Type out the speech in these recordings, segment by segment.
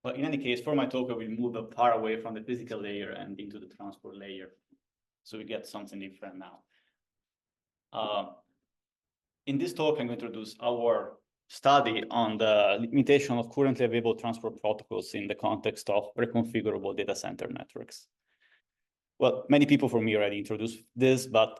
But in any case, for my talk, I will move far away from the physical layer and into the transport layer. So we get something different now. In this talk, I'm going to introduce our study on the limitation of currently available transport protocols in the context of reconfigurable data center networks. Well, many people from me already introduced this, but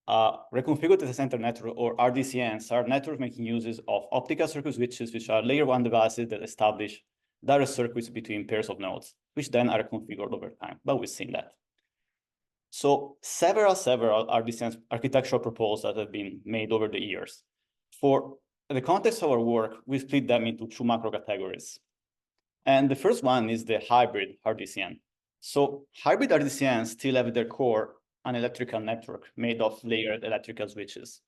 reconfigured data center network, or RDCNs, are networks making uses of optical circuit switches, which are layer one devices that establish direct circuits between pairs of nodes, which then are configured over time. But we've seen that. So several RDCN architectural proposals that have been made over the years. For the context of our work, we split them into two macro categories. And the first one is the hybrid RDCN. So hybrid RDCNs still have at their core an electrical network made of layered electrical switches.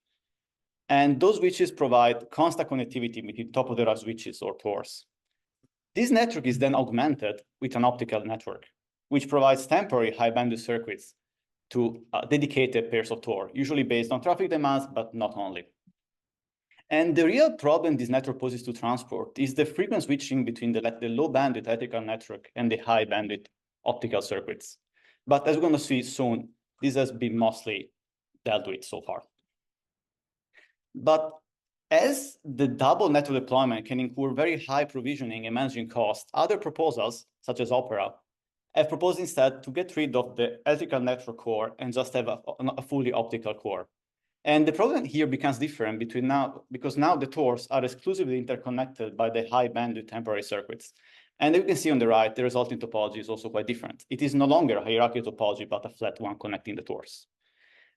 And those switches provide constant connectivity between top-of-the-rack switches or TORs. This network is then augmented with an optical network, which provides temporary high-bandwidth circuits to dedicated pairs of TOR, usually based on traffic demands, but not only. And the real problem this network poses to transport is the frequent switching between the low-bandwidth electrical network and the high-bandwidth optical circuits. But as we're going to see soon, this has been mostly dealt with so far. But as the double network deployment can incur very high provisioning and managing costs, other proposals, such as Opera, have proposed instead to get rid of the electrical network core and just have a fully optical core. And the problem here becomes different because now the TORs are exclusively interconnected by the high bandwidth temporary circuits. And you can see on the right, the resulting topology is also quite different. It is no longer a hierarchical topology, but a flat one connecting the TORs.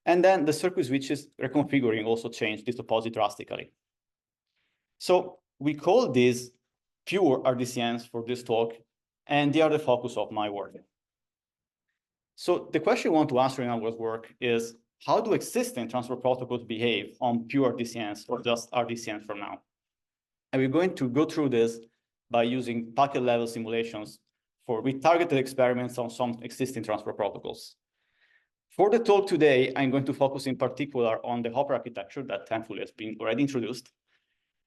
And then the circuit switches reconfiguring also changed this topology drastically. So we call these pure RDCNs for this talk, and they are the focus of my work. So the question we want to answer in our work is, how do existing transport protocols behave on pure RDCNs or just RDCNs for now? And we're going to go through this by using packet level simulations with targeted experiments on some existing transport protocols. For the talk today, I'm going to focus in particular on the Hopper architecture that thankfully has been already introduced,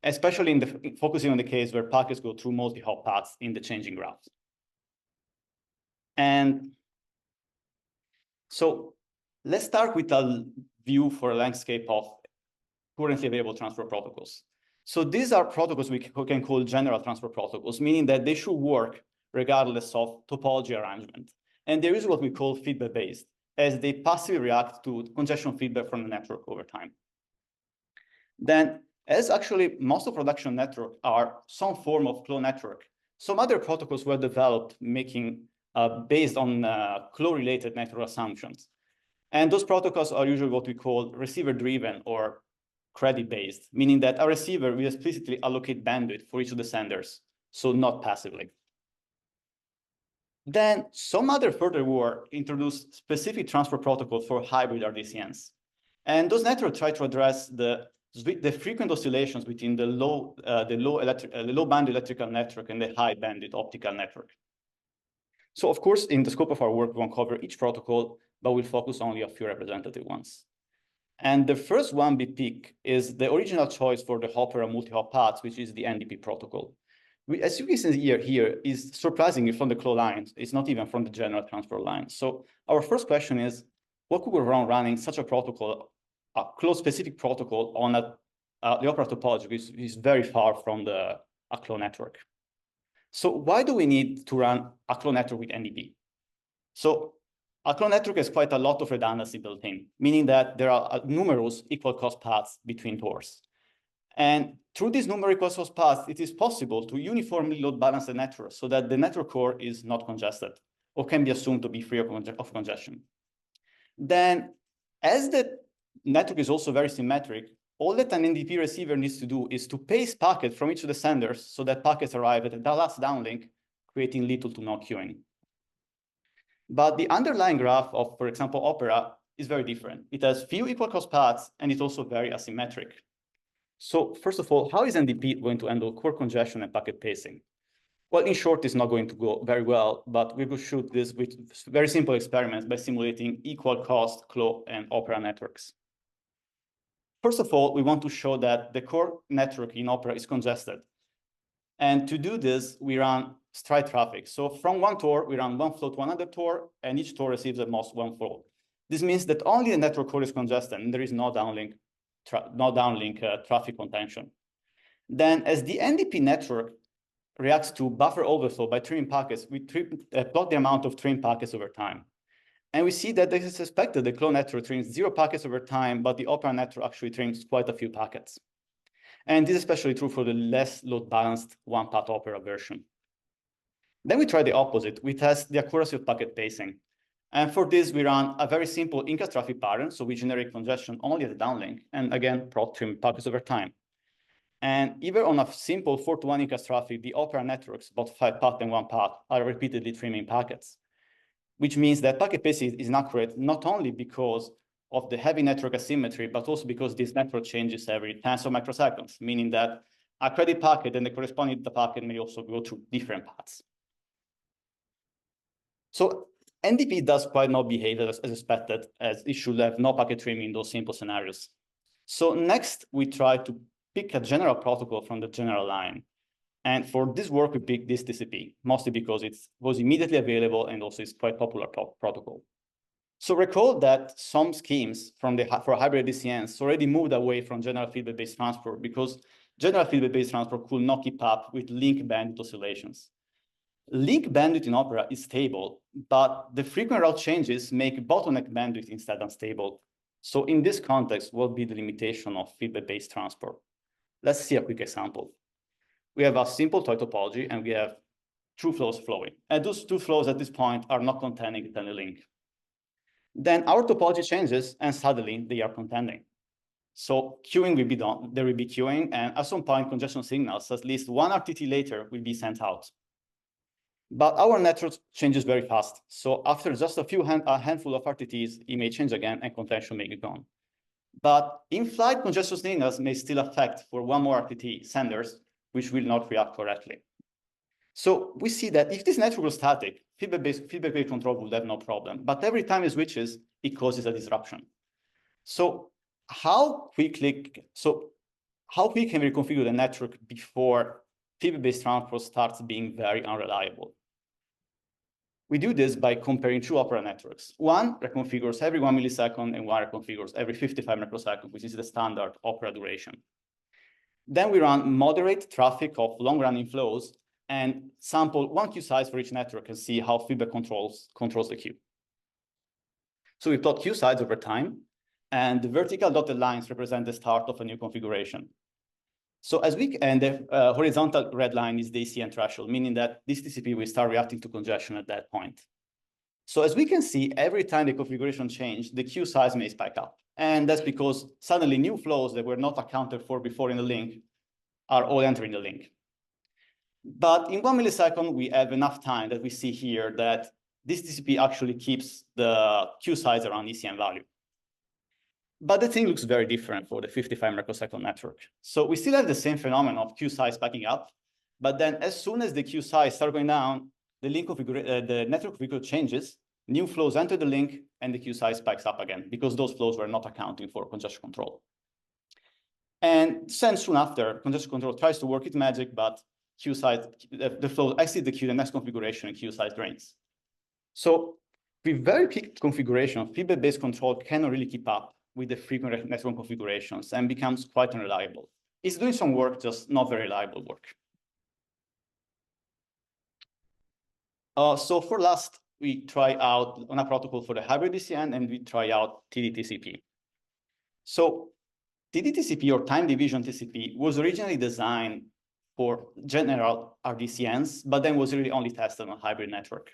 especially focusing on the case where packets go through multi-hop paths in the changing graph. And so let's start with a view for a landscape of currently available transport protocols. So these are protocols we can call general transport protocols, meaning that they should work regardless of topology arrangement. And there is what we call feedback-based, as they passively react to congestion feedback from the network over time. Then, as actually most of production networks are some form of closed network, some other protocols were developed based on flow-related network assumptions. And those protocols are usually what we call receiver-driven or credit-based, meaning that a receiver will explicitly allocate bandwidth for each of the senders, so not passively. Then some other further work introduced specific transport protocols for hybrid RDCNs. And those networks try to address the frequent oscillations between the low bandwidth electrical network and the high bandwidth optical network. So of course, in the scope of our work, we won't cover each protocol, but we'll focus only on a few representative ones. And the first one we pick is the original choice for the Hopper and multi-hop paths, which is the NDP protocol. As you can see here is surprisingly from the CLO lines. It's not even from the general transport line. So our first question is, what could go wrong running such a protocol, a CLO-specific protocol on the Opera topology, which is very far from a CLO network? So why do we need to run a CLO network with NDP? So a CLO network has quite a lot of redundancy built in, meaning that there are numerous equal cost paths between TORs. And through these numerous equal cost paths, it is possible to uniformly load balance the network so that the network core is not congested or can be assumed to be free of congestion. Then, as the network is also very symmetric, all that an NDP receiver needs to do is to pace packets from each of the senders so that packets arrive at the last downlink, creating little to no queuing. But the underlying graph of, for example, Opera is very different. It has few equal cost paths, and it's also very asymmetric. So first of all, how is NDP going to handle core congestion and packet pacing? Well, in short, it's not going to go very well, but we will shoot this with very simple experiments by simulating equal cost CLO and Opera networks. First of all, we want to show that the core network in Opera is congested. And to do this, we run stride traffic. So from one Tor, we run one flow to another Tor, and each Tor receives at most one flow. This means that only the network core is congested, and there is no downlink, traffic contention. Then as the NDP network reacts to buffer overflow by trimming packets, we plot the amount of trimmed packets over time. And we see that, as expected, the clone network trims 0 packets over time, but the Opera network actually trims quite a few packets. And this is especially true for the less load-balanced one-path Opera version. Then we try the opposite. We test the accuracy of packet pacing. And for this, we run a very simple incast traffic pattern. So we generate congestion only at the downlink, and again, plot trim packets over time. And even on a simple 4-to-1 incast traffic, the Opera networks, both 5 path and 1 path, are repeatedly trimming packets, which means that packet pacing is inaccurate not only because of the heavy network asymmetry, but also because this network changes every tens of microseconds, meaning that a credit packet and the corresponding data packet may also go through different paths. So NDP does quite not behave as expected, as it should have no packet trimming in those simple scenarios. So next, we try to pick a general protocol from the general line. And for this work, we picked this TCP, mostly because it was immediately available and also is quite popular protocol. So recall that some schemes for hybrid DCNs already moved away from general feedback-based transport because general feedback-based transport could not keep up with link bandwidth oscillations. Link bandwidth in Opera is stable, but the frequent route changes make bottleneck bandwidth instead unstable. So in this context, what would be the limitation of feedback-based transport? Let's see a quick example. We have a simple toy topology, and we have two flows flowing. And those two flows at this point are not contending with any link. Then our topology changes, and suddenly they are contending. So queuing will be done. There will be queuing, and at some point, congestion signals, at least one RTT later, will be sent out. But our network changes very fast. So after just a handful of RTTs, it may change again, and contention may be gone. But in-flight congestion signals may still affect for one more RTT senders, which will not react correctly. So we see that if this network was static, feedback-based control would have no problem. But every time it switches, it causes a disruption. So how quickly can we reconfigure the network before feedback-based transport starts being very unreliable? We do this by comparing two Opera networks. One reconfigures every 1 millisecond, and one reconfigures every 55 microseconds, which is the standard Opera duration. Then we run moderate traffic of long-running flows and sample one queue size for each network and see how feedback controls the queue. So we plot queue size over time, and the vertical dotted lines represent the start of a new configuration. So and the horizontal red line is the ACN threshold, meaning that this TCP will start reacting to congestion at that point. So as we can see, every time the configuration changes, the queue size may spike up. And that's because suddenly new flows that were not accounted for before in the link are all entering the link. But in 1 millisecond, we have enough time that we see here that this TCP actually keeps the queue size around ECN value. But the thing looks very different for the 55 microsecond network. So we still have the same phenomenon of queue size spiking up, but then as soon as the queue size starts going down, the network configuration changes, new flows enter the link, and the queue size spikes up again because those flows were not accounting for congestion control. And then soon after, congestion control tries to work its magic, but queue size, the flow exits the queue, the next configuration, and queue size drains. So with very peaked configuration, feedback-based control cannot really keep up with the frequent network configurations and becomes quite unreliable. It's doing some work, just not very reliable work. So for last, we try out on a protocol for the hybrid DCN, and we try out TD-TCP. So TD-TCP, or time division TCP, was originally designed for general RDCNs, but then was really only tested on a hybrid network.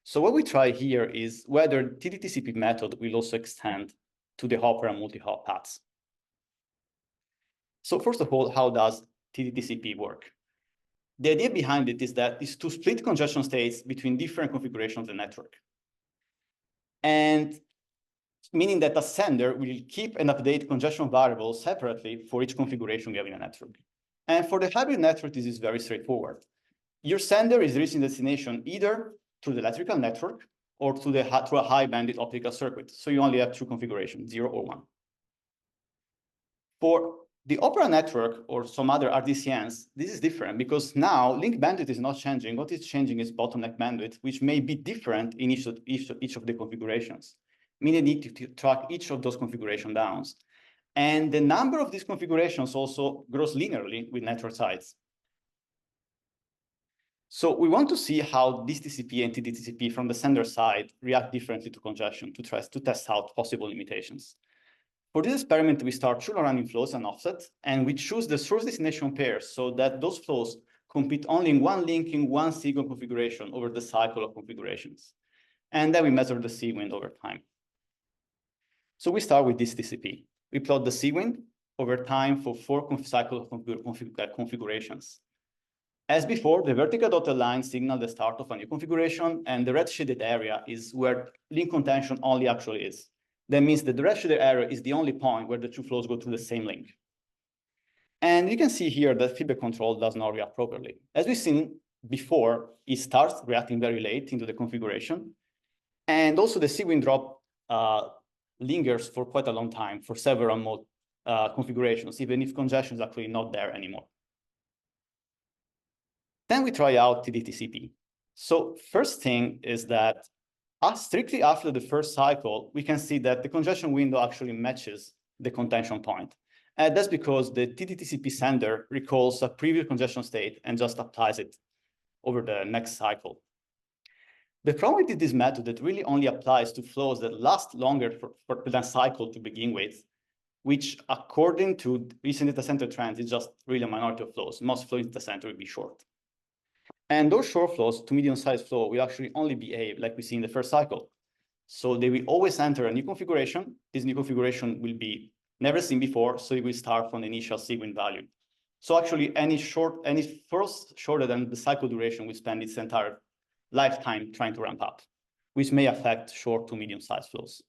So what we try here is whether TD-TCP method will also extend to the Opera multi-hop paths. So first of all, how does TD-TCP work? The idea behind it is to split congestion states between different configurations of the network. And meaning that a sender will keep and update congestion variables separately for each configuration we have in a network. And for the hybrid network, this is very straightforward. Your sender is reaching destination either through the electrical network or through a high bandwidth optical circuit. So you only have two configurations, 0 or 1. For The Opera network or some other RDCNs, this is different because now link bandwidth is not changing. What is changing is bottleneck bandwidth, which may be different in each of the configurations, meaning you need to track each of those configuration downs. And the number of these configurations also grows linearly with network size. So we want to see how this TCP and TDTCP from the sender side react differently to congestion to test out possible limitations. For this experiment, we start two running flows and offset, and we choose the source destination pairs so that those flows compete only in one link in one single configuration over the cycle of configurations. And then we measure the C-wind over time. So we start with this TCP. We plot the C-wind over time for 4 cycles of configurations. As before, the vertical dotted line signals the start of a new configuration, and the red shaded area is where link contention only actually is. That means that the red shaded area is the only point where the two flows go through the same link. And you can see here that feedback control does not react properly. As we've seen before, it starts reacting very late into the configuration. And also the C-wind drop lingers for quite a long time for several mode configurations, even if congestion is actually not there anymore. Then we try out TDTCP. So first thing is that strictly after the first cycle, we can see that the congestion window actually matches the contention point. And that's because the TDTCP sender recalls a previous congestion state and just applies it over the next cycle. The problem with this method, it really only applies to flows that last longer for the cycle to begin with, which according to recent data center trends is just really a minority of flows. Most flows in the center will be short. And those short flows to medium-sized flow will actually only behave like we see in the first cycle. So they will always enter a new configuration. This new configuration will be never seen before, so it will start from the initial C-wind value. So actually, any first shorter than the cycle duration will spend its entire lifetime trying to ramp up, which may affect short to medium-sized flows.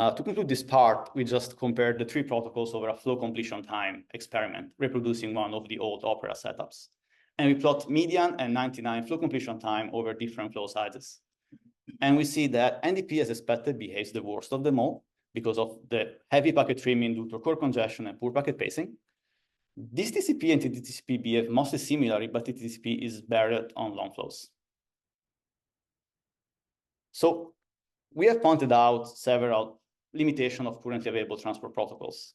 To conclude this part, we just compared the 3 protocols over a flow completion time experiment, reproducing one of the old Opera setups. And we plot median and 99 flow completion time over different flow sizes. And we see that NDP, as expected, behaves the worst of them all because of the heavy packet trimming due to core congestion and poor packet pacing. This TCP and TDTCP behave mostly similarly, but TDTCP is better on long flows. So we have pointed out several limitations of currently available transport protocols.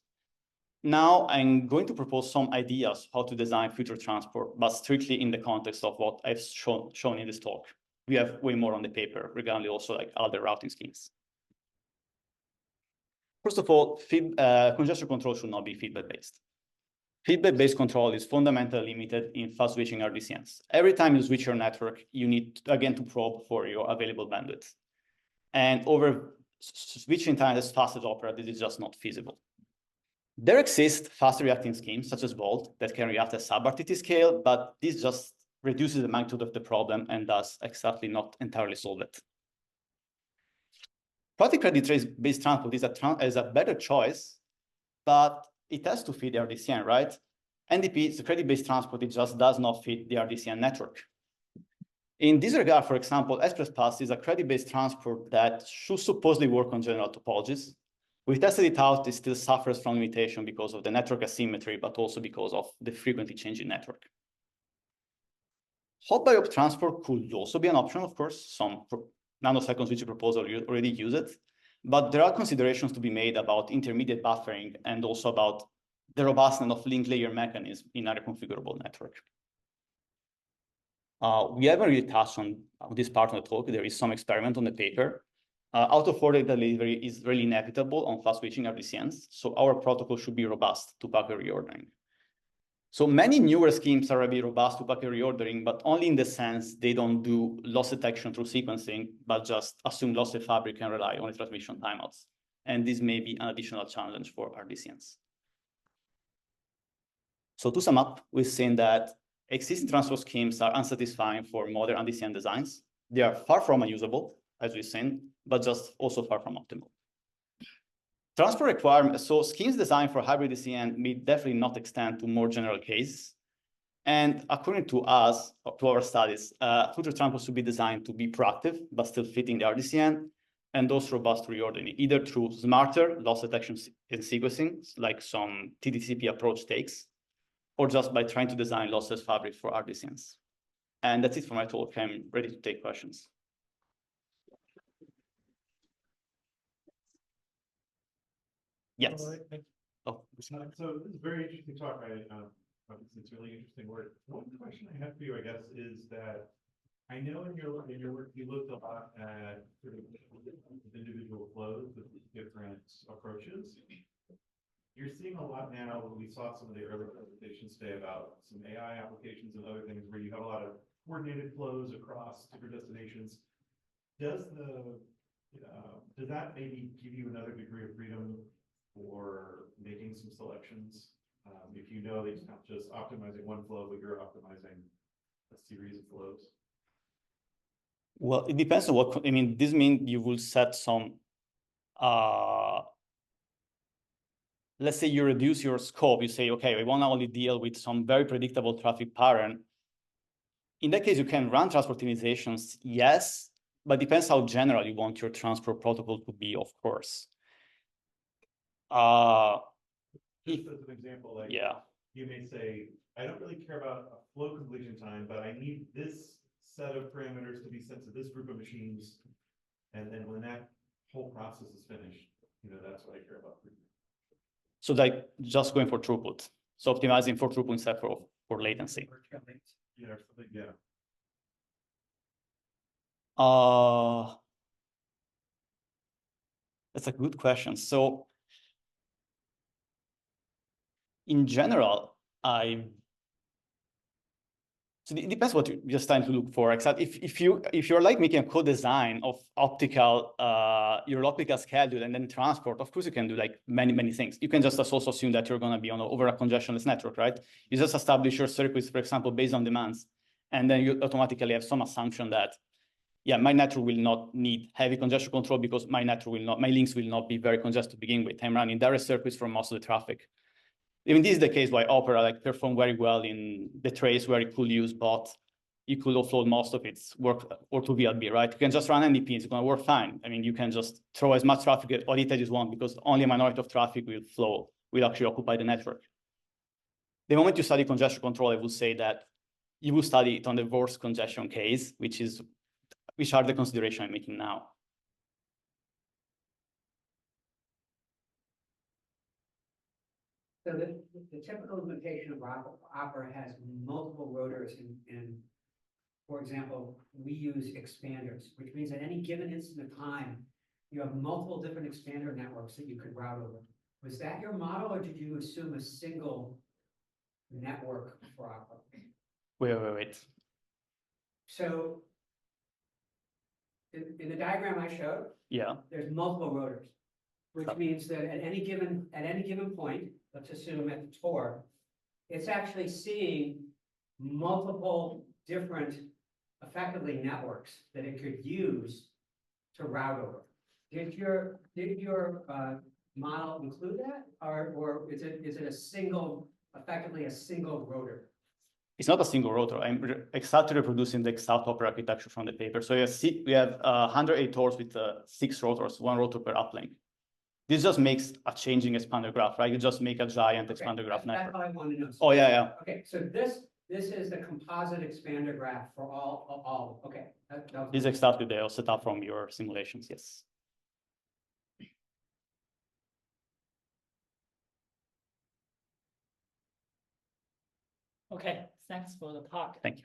Now I'm going to propose some ideas how to design future transport, but strictly in the context of what I've shown in this talk. We have way more on the paper regarding also like other routing schemes. First of all, congestion control should not be feedback-based. Feedback-based control is fundamentally limited in fast switching RDCNs. Every time you switch your network, you need again to probe for your available bandwidth. And over switching time as fast as Opera, this is just not feasible. There exist fast reacting schemes such as Volt that can react at sub-RTT scale, but this just reduces the magnitude of the problem and does exactly not entirely solve it. Product credit trace-based transport is a better choice, but it has to fit the RDCN, right? NDP, the credit-based transport, it just does not fit the RDCN network. In this regard, for example, ExpressPass is a credit-based transport that should supposedly work on general topologies. We tested it out, it still suffers from limitation because of the network asymmetry, but also because of the frequently changing network. Hop by hop transport could also be an option, of course. Some nanosecond switching proposal already use it, but there are considerations to be made about intermediate buffering and also about the robustness of link layer mechanism in a reconfigurable network. We haven't really touched on this part of the talk. There is some experiment on the paper. Out-of-order delivery is really inevitable on fast switching RDCNs, so our protocol should be robust to packet reordering. So many newer schemes are already robust to packet reordering, but only in the sense they don't do loss detection through sequencing, but just assume lossless fabric and rely on the transmission timeouts. And this may be an additional challenge for RDCNs. So to sum up, we've seen that existing transport schemes are unsatisfying for modern RDCN designs. They are far from unusable, as we've seen, but just also far from optimal. Transport requirements, so schemes designed for hybrid DCN may definitely not extend to more general cases. And according to us, to our studies, future transport should be designed to be proactive, but still fitting the RDCN. and those robust reordering, either through smarter loss detection and sequencing, like some TDCP approach takes, or just by trying to design lossless fabrics for RDCNs. And that's it for my talk. I'm ready to take questions. Yes. Oh. So this is a very interesting talk. It's really interesting work. One question I have for you, I guess, is that I know in your work you looked a lot at sort of individual flows with different approaches. You're seeing a lot now. We saw some of the early presentations today about some AI applications and other things where you have a lot of coordinated flows across different destinations. Does that maybe give you another degree of freedom for making some selections? If you know that it's not just optimizing one flow, but you're optimizing a series of flows? Well, it depends on what, I mean, this means you will set some, let's say you reduce your scope, you say, okay, we want to only deal with some very predictable traffic pattern. In that case, you can run transport optimizations, yes, but depends how general you want your transport protocol to be, of course. Just as an example, like you may say, I don't really care about a flow completion time, but I need this set of parameters to be sent to this group of machines. And then when that whole process is finished, that's what I care about. So like just going for throughput. So optimizing for throughput instead for latency. Yeah, or something, yeah. That's a good question. So in general, so it depends what you're just trying to look for. Except if you're like making a co-design of your optical schedule and then transport, of course you can do like many things. You can just also assume that you're going to be on over a congestionless network, right? You just establish your circuits, for example, based on demands, and then you automatically have some assumption that, yeah, my network will not need heavy congestion control because my links will not be very congested to begin with. I'm running direct circuits for most of the traffic. Even this is the case why Opera performed very well in the trace where it could use bot. You could offload most of its work or to VLB, right? You can just run NDP, it's going to work fine. I mean, you can just throw as much traffic at all it as you want because only a minority of traffic will actually occupy the network. The moment you study congestion control, I would say that you will study it on the worst congestion case, which are the consideration I'm making now. So the typical implementation of Opera has multiple rotors and for example, we use expanders, which means at any given instant of time, you have multiple different expander networks that you could route over. Was that your model, or did you assume a single network for Opera? Wait. So in the diagram I showed, there's multiple rotors, which means that at any given point, let's assume at the TOR, it's actually seeing multiple different, effectively, networks that it could use to route over. Did your model include that, or is it effectively a single rotor? It's not a single rotor. I'm exactly reproducing the exact Opera architecture from the paper. So we have 108 TORs with 6 rotors, 1 rotor per uplink. This just makes a changing expander graph, right? You just make a giant expander graph network. That's all I want to know. Oh, yeah. Okay, so this is the composite expander graph for all. Okay. This is exactly the setup from your simulations, yes. Okay, thanks for the talk. Thank you.